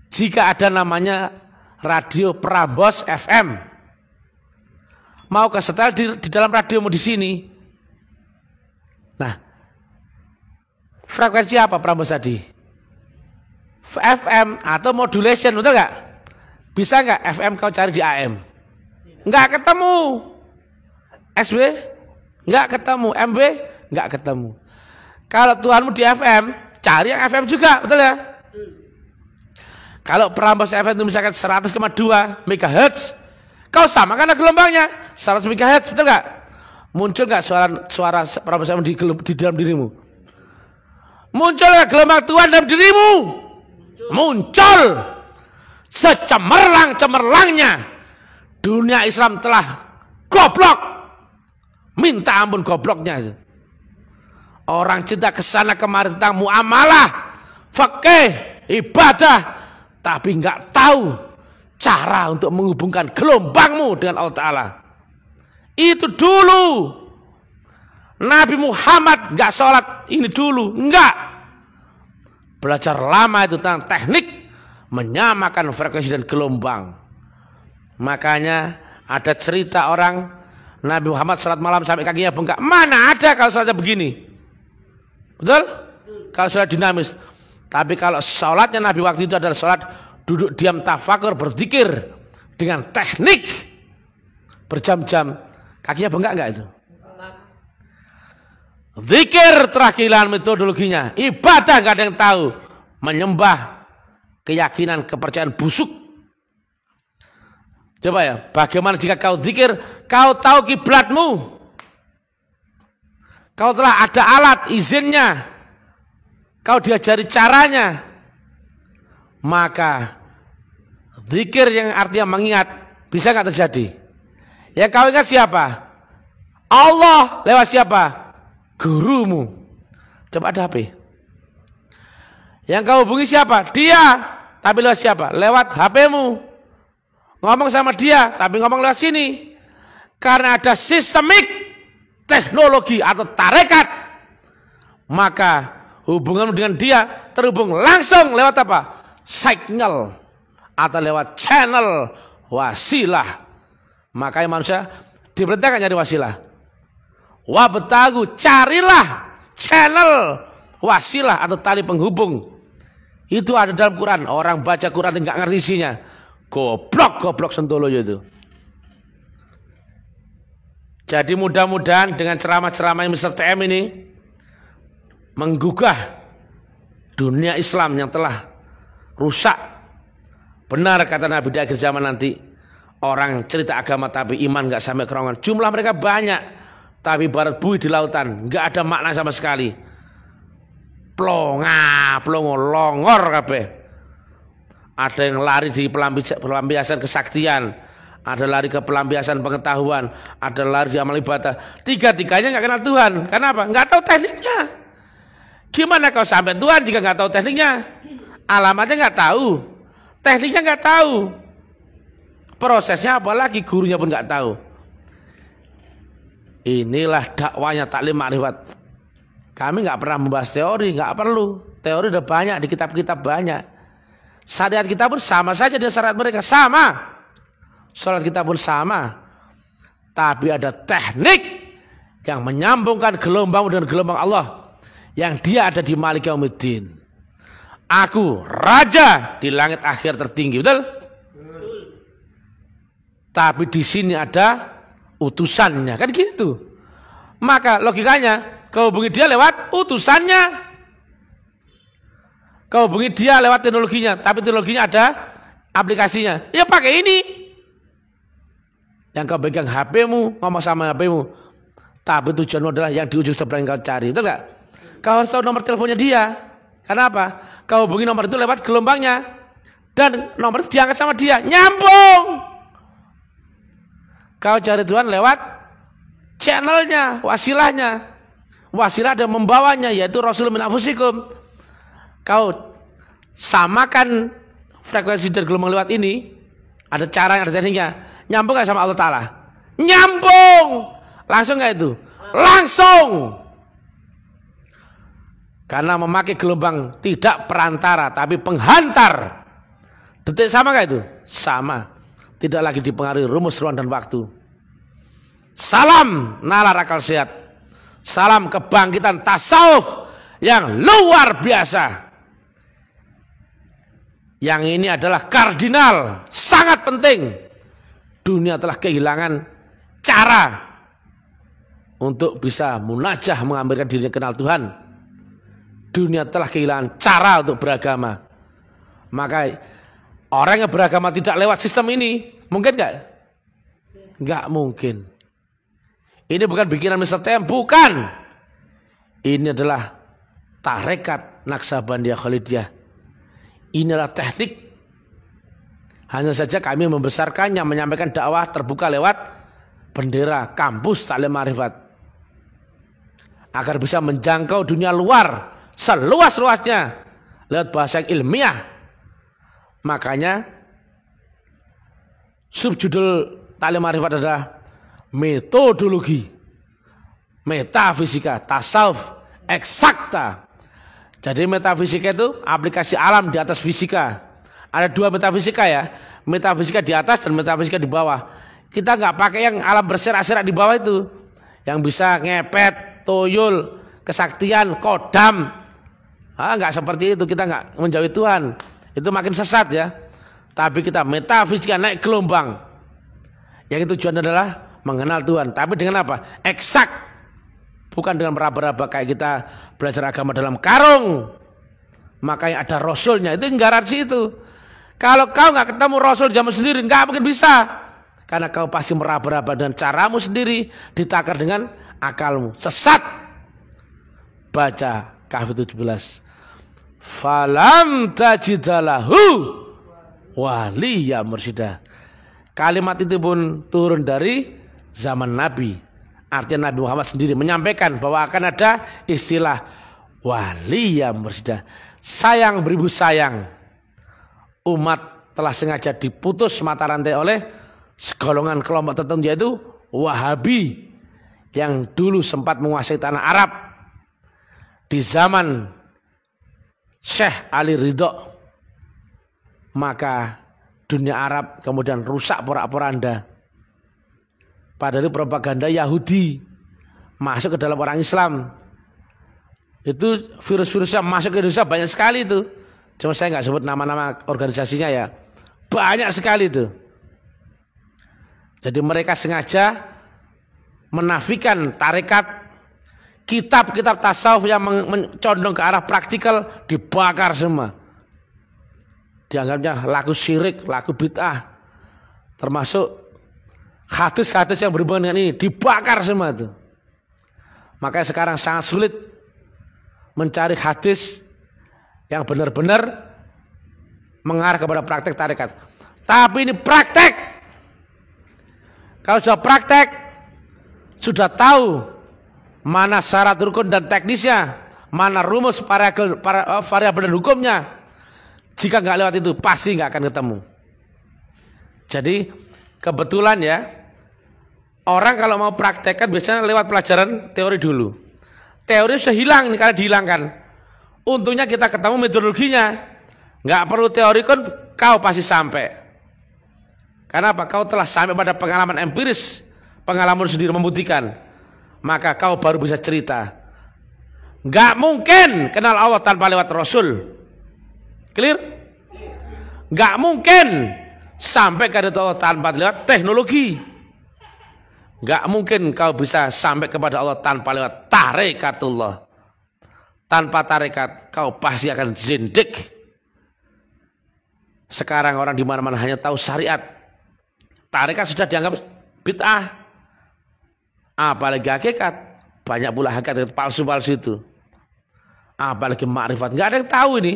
Jika ada namanya Radio Prambors FM, mau ke setel di dalam radiomu di sini. Nah, frekuensi apa Prambors tadi? FM atau modulation, betul nggak? Bisa nggak FM kau cari di AM? Nggak ketemu. SW nggak ketemu. MW nggak ketemu. Kalau Tuhanmu di FM, cari yang FM juga, betul ya? Kalau Prambors FM itu misalkan 100,2 MHz, kau samakan gelombangnya 100 MHz, betul nggak? Muncul nggak suara Prambors FM di dalam dirimu? Muncul nggak gelombang Tuhan dalam dirimu? Muncul. Secemerlang-cemerlangnya dunia Islam telah goblok. Minta ampun gobloknya. Orang cinta kesana kemari tentang muamalah, fikih, ibadah, tapi nggak tahu cara untuk menghubungkan gelombangmu dengan Allah Ta'ala. Itu dulu. Nabi Muhammad nggak sholat ini dulu, nggak. Belajar lama itu tentang teknik menyamakan frekuensi dan gelombang. Makanya ada cerita orang Nabi Muhammad sholat malam sampai kakinya bengkak. Mana ada kalau sholatnya begini? Betul? Kalau sholat dinamis. Tapi kalau sholatnya Nabi waktu itu adalah sholat duduk diam tafakur berzikir dengan teknik berjam-jam, kakinya bengkak enggak itu? Zikir terakilan metodologinya, ibadah enggak ada yang tahu, menyembah keyakinan kepercayaan busuk. Coba ya, bagaimana jika kau zikir, kau tahu kiblatmu, kau telah ada alat izinnya, kau diajari caranya, maka zikir yang artinya mengingat bisa nggak terjadi? Yang kau ingat siapa? Allah. Lewat siapa? Gurumu. Coba ada HP. Yang kau hubungi siapa? Dia. Tapi lewat siapa? Lewat HP-mu. Ngomong sama dia, tapi ngomong lewat sini. Karena ada sistemik teknologi atau tarekat maka hubungan dengan dia terhubung langsung lewat apa? Signal atau lewat channel wasilah. Makanya manusia diperintahkan nyari wasilah. Wabtagu, carilah channel wasilah atau tali penghubung. Itu ada dalam Quran. Orang baca Quran nggak ngerti isinya, goblok sentoloyo itu. Jadi mudah-mudahan dengan ceramah-ceramah Mr. TM ini menggugah dunia Islam yang telah rusak. Benar kata Nabi di akhir zaman nanti, orang cerita agama tapi iman nggak sampai kerongkongan. Jumlah mereka banyak, tapi barat bui di lautan, nggak ada makna sama sekali. Plongo, longor kabeh. Ada yang lari di pelampiasan kesaktian, ada lari ke pelampiasan pengetahuan, ada lari di amal ibadah. Tiga-tiganya nggak kenal Tuhan. Kenapa? Nggak tahu tekniknya. Gimana kau sampai Tuhan jika nggak tahu tekniknya? Alamatnya nggak tahu, tekniknya nggak tahu, prosesnya apalagi gurunya pun nggak tahu. Inilah dakwanya taklim ma'rifat. Kami nggak pernah membahas teori, nggak perlu. Teori udah banyak di kitab-kitab banyak. Syariat kita pun sama saja dengan syariat mereka, sama. Salat kita pun sama. Tapi ada teknik yang menyambungkan gelombang dengan gelombang Allah, yang dia ada di Malik Yaumiddin. Aku raja di langit akhir tertinggi, betul? Tapi di sini ada utusannya, kan gitu. Maka logikanya kau hubungi dia lewat utusannya, kau hubungi dia lewat teknologinya, tapi teknologinya ada aplikasinya. Ya pakai ini. Yang kau pegang HP-mu, ngomong sama HP-mu, tapi tujuanmu adalah yang di ujung seberang yang kau cari, betul nggak? Kau harus tahu nomor teleponnya dia. Kenapa? Kau hubungi nomor itu lewat gelombangnya, dan nomor itu diangkat sama dia, nyambung. Kau cari Tuhan lewat channelnya, wasilahnya. Wasilah ada membawanya, yaitu Rasul min anfusikum. Kau samakan frekuensi dari gelombang lewat ini, ada cara, ada tekniknya. Nyambung gak sama Allah Ta'ala? Nyambung. Langsung gak itu? Langsung. Karena memakai gelombang tidak perantara, tapi penghantar. Detik sama gak itu? Sama. Tidak lagi dipengaruhi rumus, ruang, dan waktu. Salam nalar akal sehat. Salam kebangkitan tasawuf yang luar biasa. Yang ini adalah kardinal, sangat penting. Dunia telah kehilangan cara untuk bisa munajah, mengambilkan dirinya kenal Tuhan. Dunia telah kehilangan cara untuk beragama. Maka orang yang beragama tidak lewat sistem ini, mungkin nggak? Nggak mungkin. Ini bukan bikinan Mr. TM, bukan. Ini adalah tarekat Naqsabandiyah Khalidiyah. Ini adalah teknik. Hanya saja kami membesarkannya, menyampaikan dakwah terbuka lewat bendera kampus taklim ma'rifat, agar bisa menjangkau dunia luar seluas-luasnya lewat bahasa yang ilmiah. Makanya subjudul taklim ma'rifat adalah metodologi, metafisika, tasawuf, eksakta. Jadi metafisika itu aplikasi alam di atas fisika. Ada dua metafisika ya, metafisika di atas dan metafisika di bawah. Kita nggak pakai yang alam berserak-serak di bawah itu, yang bisa ngepet, tuyul, kesaktian, kodam. Nggak seperti itu, kita nggak menjauhi Tuhan. Itu makin sesat ya. Tapi kita metafisika naik gelombang. Yang tujuan adalah mengenal Tuhan. Tapi dengan apa? Eksak. Bukan dengan meraba-raba kayak kita belajar agama dalam karung. Makanya ada Rasulnya, itu garansi itu. Kalau kau nggak ketemu Rasul zaman sendiri, nggak mungkin bisa. Karena kau pasti meraba-raba dengan caramu sendiri, ditakar dengan akalmu. Sesat. Baca Kahfi 17. Falam tajidalahu waliya mursyida. Kalimat itu pun turun dari zaman Nabi. Artinya Nabi Muhammad sendiri menyampaikan bahwa akan ada istilah waliya mursyida. Sayang beribu sayang. Umat telah sengaja diputus mata rantai oleh segolongan kelompok tertentu, yaitu Wahabi, yang dulu sempat menguasai tanah Arab. di zaman Syekh Ali Ridho, maka dunia Arab kemudian rusak porak-poranda. Padahal propaganda Yahudi masuk ke dalam orang Islam. Itu virus-virusnya masuk ke Indonesia banyak sekali itu. Cuma saya nggak sebut nama-nama organisasinya ya. Banyak sekali itu. Jadi mereka sengaja menafikan tarekat, kitab-kitab tasawuf yang condong ke arah praktikal dibakar semua. Dianggapnya laku syirik, laku bid'ah. Termasuk hadis-hadis yang berhubungan dengan ini dibakar semua itu. Makanya sekarang sangat sulit mencari hadis yang benar-benar mengarah kepada praktek tarekat. Tapi ini praktek. Kalau sudah praktek, sudah tahu mana syarat rukun dan teknisnya, mana rumus variabel dan hukumnya. Jika nggak lewat itu pasti nggak akan ketemu. Jadi kebetulan ya, orang kalau mau praktekkan biasanya lewat pelajaran teori dulu. Teori sudah hilang nih karena dihilangkan. Untungnya kita ketemu metodologinya. Nggak perlu teori kan kau pasti sampai. Karena apa? Kau telah sampai pada pengalaman empiris, pengalaman sendiri membuktikan. Maka kau baru bisa cerita. Nggak mungkin kenal Allah tanpa lewat Rasul. Clear? Nggak mungkin sampai kepada Allah tanpa lewat teknologi. Nggak mungkin kau bisa sampai kepada Allah tanpa lewat tarekatullah. Tanpa tarekat kau pasti akan zindik. Sekarang orang di mana-mana hanya tahu syariat. Tarekat sudah dianggap bid'ah. Apalagi hakikat. Banyak pula hakikat palsu-palsu itu. Apalagi makrifat. Nggak ada yang tahu ini.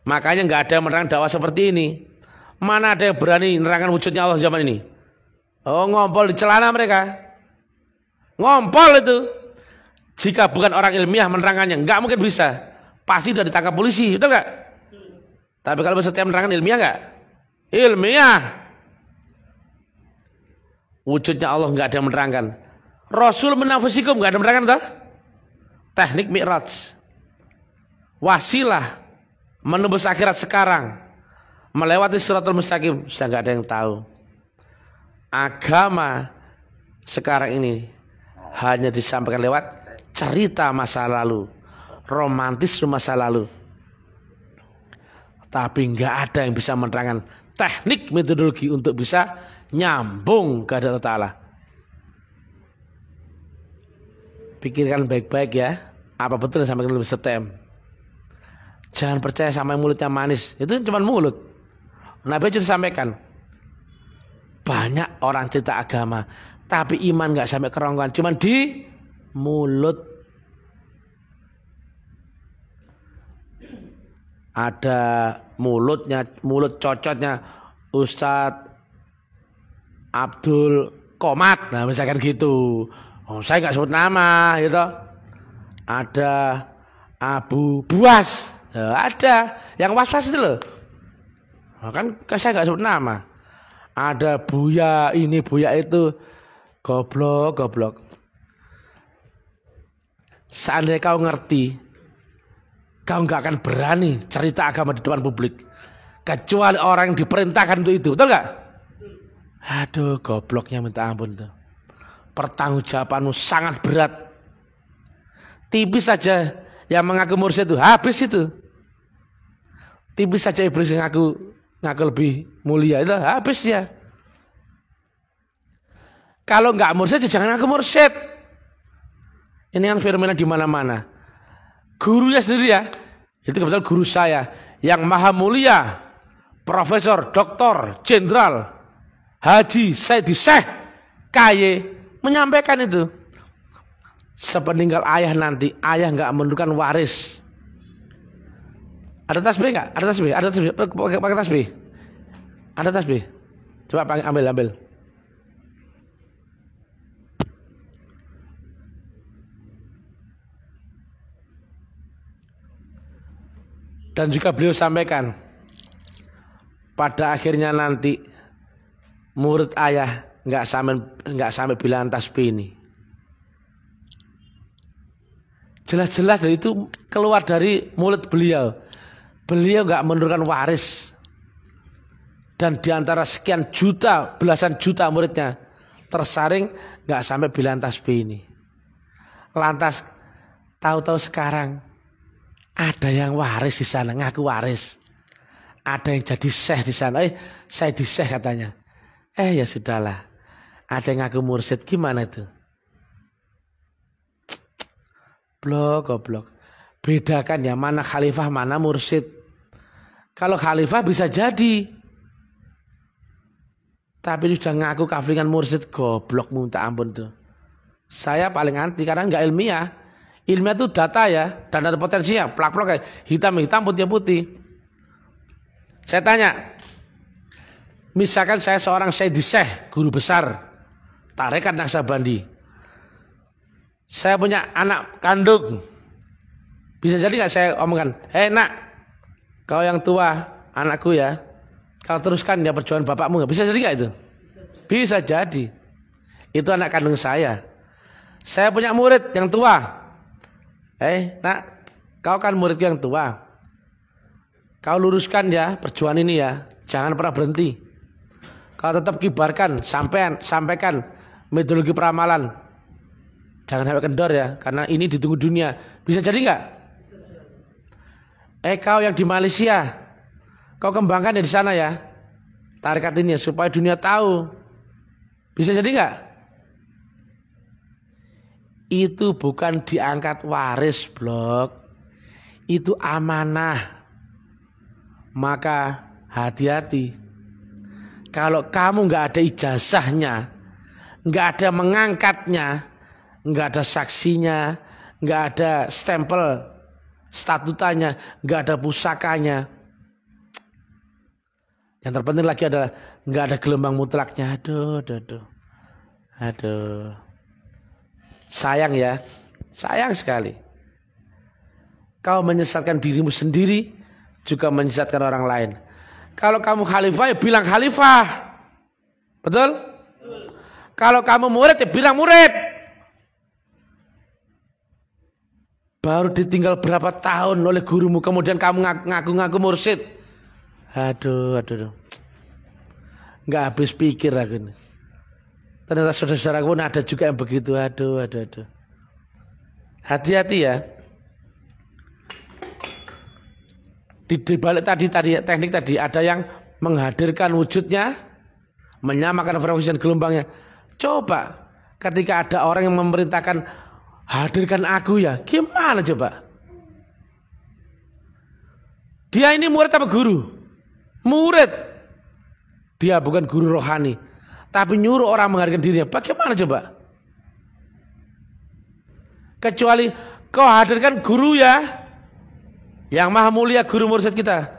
Makanya nggak ada yang menerangkan dakwah seperti ini. Mana ada yang berani menerangkan wujudnya Allah zaman ini? Oh, ngompol di celana mereka. Ngompol itu. Jika bukan orang ilmiah menerangkannya, nggak mungkin bisa. Pasti sudah ditangkap polisi, betul nggak? Tapi kalau setiap menerangkan ilmiah nggak? Ilmiah. Wujudnya Allah nggak ada yang menerangkan. Rasul menafsikum nggak ada yang menerangkan, toh? Teknik Mi'raj. Wasilah menembus akhirat sekarang, melewati Shiratal Mustaqim, sudah nggak ada yang tahu. Agama sekarang ini hanya disampaikan lewat cerita masa lalu, romantis masa lalu. Tapi nggak ada yang bisa menerangkan teknik metodologi untuk bisa nyambung ke Allah Ta'ala. Pikirkan baik-baik ya, apa betul yang disampaikan oleh Setem. Jangan percaya sama yang mulutnya manis. Itu cuma mulut. Nabi sudah sampaikan. Banyak orang cerita agama, tapi iman nggak sampai kerongkongan, cuma di mulut. Ada mulutnya, mulut cocotnya Ustadz Abdul Komat. Nah misalkan gitu. Oh, saya nggak sebut nama, gitu. Ada Abu Buas. Ada yang was-was itu loh. Kan saya nggak sebut nama. Ada Buya ini, Buya itu. Goblok. Seandainya kau ngerti, kau nggak akan berani cerita agama di depan publik. Kecuali orang yang diperintahkan untuk itu. Betul nggak? Aduh, gobloknya minta ampun tuh. Pertanggungjawabanmu sangat berat. Tipis saja yang mengaku mursyid itu habis itu. Tipis saja iblis yang ngaku lebih mulia itu habis ya. Kalau nggak mursyid jangan ngaku mursyid. Ini kan fenomena di mana-mana. Gurunya sendiri ya, itu kebetulan guru saya yang maha mulia, Profesor, Doktor, Jenderal, Haji Saidi Syekh KY menyampaikan itu. Sepeninggal ayah nanti, ayah nggak menentukan waris. Ada tasbih nggak? Ada tasbih? Ada tasbih? Pakai tasbih? Ada tasbih? Coba ambil. Dan juga beliau sampaikan, pada akhirnya nanti murid ayah nggak sampai bilangan tasbih ini. Jelas-jelas dari itu keluar dari mulut beliau. Beliau nggak menurunkan waris. Dan diantara sekian juta, belasan juta muridnya tersaring nggak sampai bilangan tasbih ini. Lantas tahu-tahu sekarang ada yang waris di sana, ngaku waris. Ada yang jadi syekh di sana. Saya di syekh katanya. Ya sudahlah. Ada yang ngaku mursyid, gimana itu? Goblok. Bedakan ya mana khalifah, mana mursyid. Kalau khalifah bisa jadi. Tapi ini sudah ngaku kaflingan mursyid, goblok minta ampun tuh. Saya paling anti karena nggak ilmiah. Ilmiah itu data ya, dan ada potensinya. Plak-plak kayak hitam-hitam, putih-putih. Saya tanya, misalkan saya seorang Sayyid Syekh, guru besar, Tarekat Naqsabandi. Saya punya anak kandung. Bisa jadi nggak saya omongkan, nak, kau yang tua, anakku ya. Kalau teruskan ya perjuangan bapakmu, nggak bisa jadi nggak itu? Bisa jadi. Itu anak kandung saya. Saya punya murid yang tua. Nak, kau kan muridku yang tua. Kau luruskan ya perjuangan ini ya. Jangan pernah berhenti. Kau tetap kibarkan, sampaikan metodologi peramalan. Jangan sampai kendor ya, karena ini ditunggu dunia. Bisa jadi nggak? Kau yang di Malaysia. Kau kembangkan ya di sana ya, tarekat ini supaya dunia tahu. Bisa jadi nggak? Itu bukan diangkat waris blok, itu amanah. Maka hati-hati. Kalau kamu nggak ada ijazahnya, nggak ada mengangkatnya, nggak ada saksinya, nggak ada stempel statutanya, nggak ada pusakanya. Yang terpenting lagi adalah nggak ada gelombang mutlaknya. Aduh. Sayang ya, sayang sekali. Kau menyesatkan dirimu sendiri, juga menyesatkan orang lain. Kalau kamu khalifah ya bilang khalifah, betul? Kalau kamu murid ya bilang murid. Baru ditinggal berapa tahun oleh gurumu, kemudian kamu ngaku-ngaku mursyid. Aduh. Nggak habis pikir aku ini. Ternyata saudara-saudaraku ada juga yang begitu. Aduh. Hati-hati ya. Di balik tadi teknik tadi ada yang menghadirkan wujudnya, menyamakan frekuensi dan gelombangnya. Coba ketika ada orang yang memerintahkan hadirkan aku ya, gimana coba? Dia ini murid apa guru? Murid. Dia bukan guru rohani, tapi nyuruh orang menghadirkan dirinya. Bagaimana coba? Kecuali kau hadirkan guru ya, yang maha mulia, guru mursyid kita.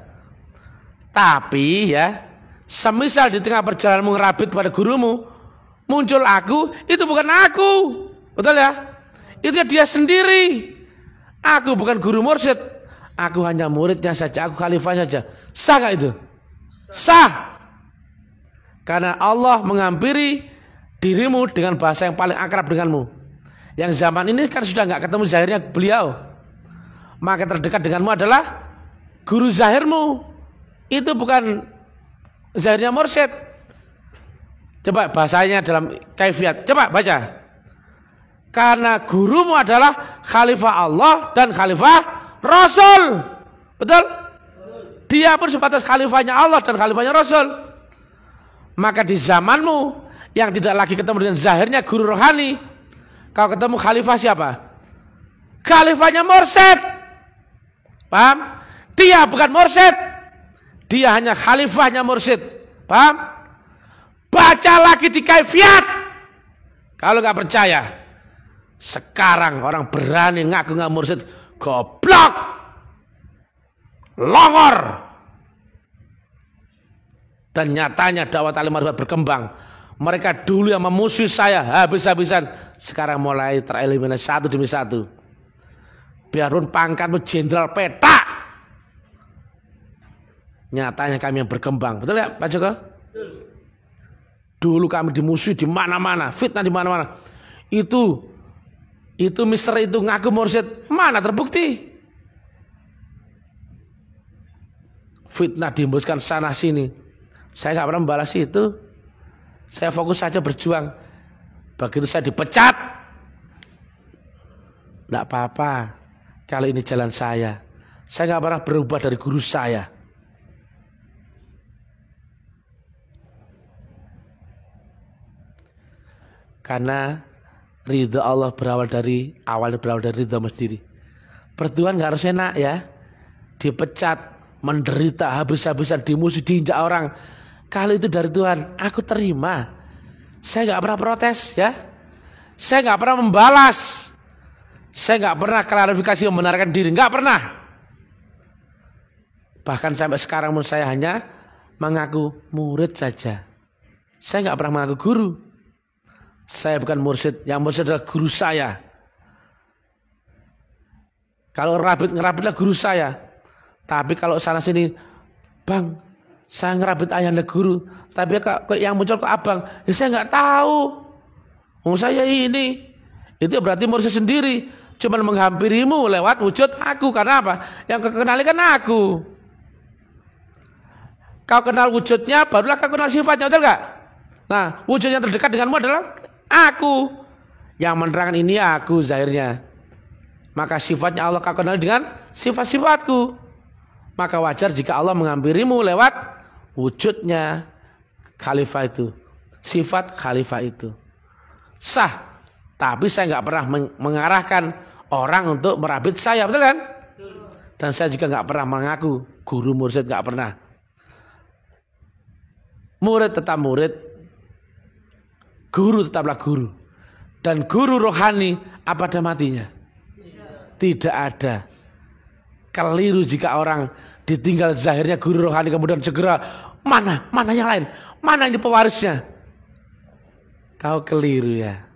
Tapi ya, semisal di tengah perjalananmu ngerabit pada gurumu, muncul aku, itu bukan aku. Betul ya? Itu dia sendiri. Aku bukan guru mursyid, aku hanya muridnya saja, aku khalifahnya saja. Sah gak itu? Sah. Karena Allah menghampiri dirimu dengan bahasa yang paling akrab denganmu. Yang zaman ini kan sudah nggak ketemu zahirnya beliau. Maka terdekat denganmu adalah guru zahirmu. Itu bukan zahirnya mursyid. Coba bahasanya dalam kaifiat. Coba baca. Karena gurumu adalah khalifah Allah dan khalifah Rasul. Betul? Dia pun sebatas khalifahnya Allah dan khalifahnya Rasul. Maka di zamanmu yang tidak lagi ketemu dengan zahirnya guru rohani, kau ketemu khalifah siapa? Khalifahnya mursyid. Paham? Dia bukan mursyid. Dia hanya khalifahnya mursyid. Paham? Baca lagi di kaifiat. Kalau nggak percaya, sekarang orang berani ngaku nggak mursyid, goblok. Longor. Dan nyatanya dakwah Ta'lim Ma'rifat berkembang. Mereka dulu yang memusuhi saya habis-habisan, sekarang mulai tereliminasi satu demi satu. Biarpun pangkatmu jenderal petak, nyatanya kami yang berkembang. Betul ya Pak Joko? Dulu kami dimusuhi di mana-mana, fitnah di mana-mana. Itu Itu Mister itu ngaku mursyid, mana terbukti? Fitnah dihembuskan sana sini. Saya nggak pernah membalas itu. Saya fokus saja berjuang. Begitu saya dipecat, nggak apa-apa. Kalau ini jalan saya nggak pernah berubah dari guru saya. Karena ridha Allah berawal dari ridhamu sendiri. Perjuangan nggak harus enak ya. Dipecat, menderita habis-habisan, dimusuhi, diinjak orang. Kalau itu dari Tuhan, aku terima. Saya nggak pernah protes ya. Saya nggak pernah membalas. Saya nggak pernah klarifikasi membenarkan diri, nggak pernah. Bahkan sampai sekarang pun saya hanya mengaku murid saja. Saya nggak pernah mengaku guru. Saya bukan mursyid, yang mursyid adalah guru saya. Kalau ngerabitlah guru saya. Tapi kalau sana sini, bang, saya ngerabit ayahnya guru. Tapi yang muncul ke abang, ya saya nggak tahu. Oh saya ini, itu berarti mursyid sendiri. Cuman menghampirimu lewat wujud aku. Karena apa? Yang kau kenali kan aku. Kau kenal wujudnya, barulah kau kenal sifatnya, betul gak? Nah, wujud yang terdekat denganmu adalah aku. Yang menerangkan ini aku zahirnya. Maka sifatnya Allah kau kenal dengan sifat-sifatku. Maka wajar jika Allah menghampirimu lewat wujudnya khalifah itu. Sifat khalifah itu sah. Tapi saya nggak pernah mengarahkan orang untuk merabit saya, betul kan? Dan saya juga nggak pernah mengaku guru mursyid, nggak pernah. Murid tetap murid, guru tetaplah guru. Dan guru rohani apa ada matinya? Tidak ada. Keliru jika orang ditinggal zahirnya guru rohani kemudian segera mana yang lain, mana ini pewarisnya? Kau keliru ya.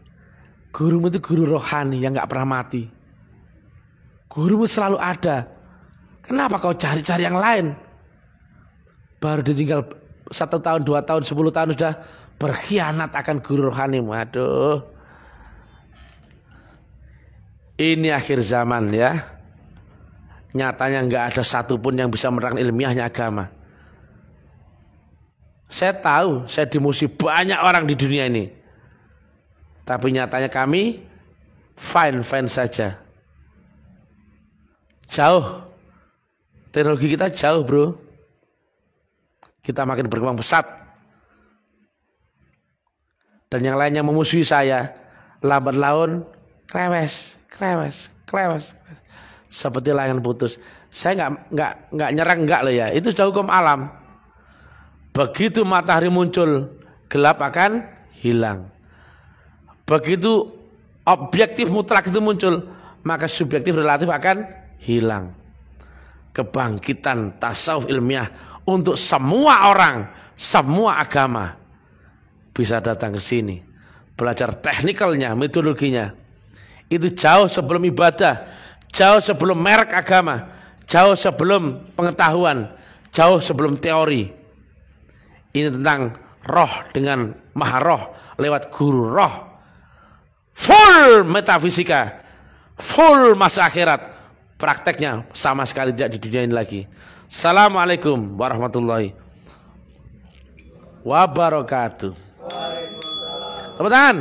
Gurumu itu guru rohani yang nggak pernah mati. Gurumu selalu ada. Kenapa kau cari-cari yang lain? Baru ditinggal 1 tahun, 2 tahun, 10 tahun sudah berkhianat akan guru rohani. Waduh. Ini akhir zaman ya. Nyatanya nggak ada satupun yang bisa menerangkan ilmiahnya agama. Saya tahu, saya dimusuhi banyak orang di dunia ini. Tapi nyatanya kami fine saja. Jauh. Teknologi kita jauh bro. Kita makin berkembang pesat. Dan yang lainnya memusuhi saya. Lambat laun klewes. Seperti layangan putus. Saya nggak nyerang nggak loh ya. Itu sudah hukum alam. Begitu matahari muncul, gelap akan hilang. Begitu objektif mutlak itu muncul, maka subjektif relatif akan hilang. Kebangkitan tasawuf ilmiah untuk semua orang, semua agama bisa datang ke sini, belajar teknikalnya, metodologinya. Itu jauh sebelum ibadah, jauh sebelum merek agama, jauh sebelum pengetahuan, jauh sebelum teori. Ini tentang roh dengan maha roh lewat guru roh. Full metafisika, full masa akhirat. Prakteknya sama sekali tidak di dunia ini lagi. Assalamualaikum warahmatullahi wabarakatuh. Tepuk tangan.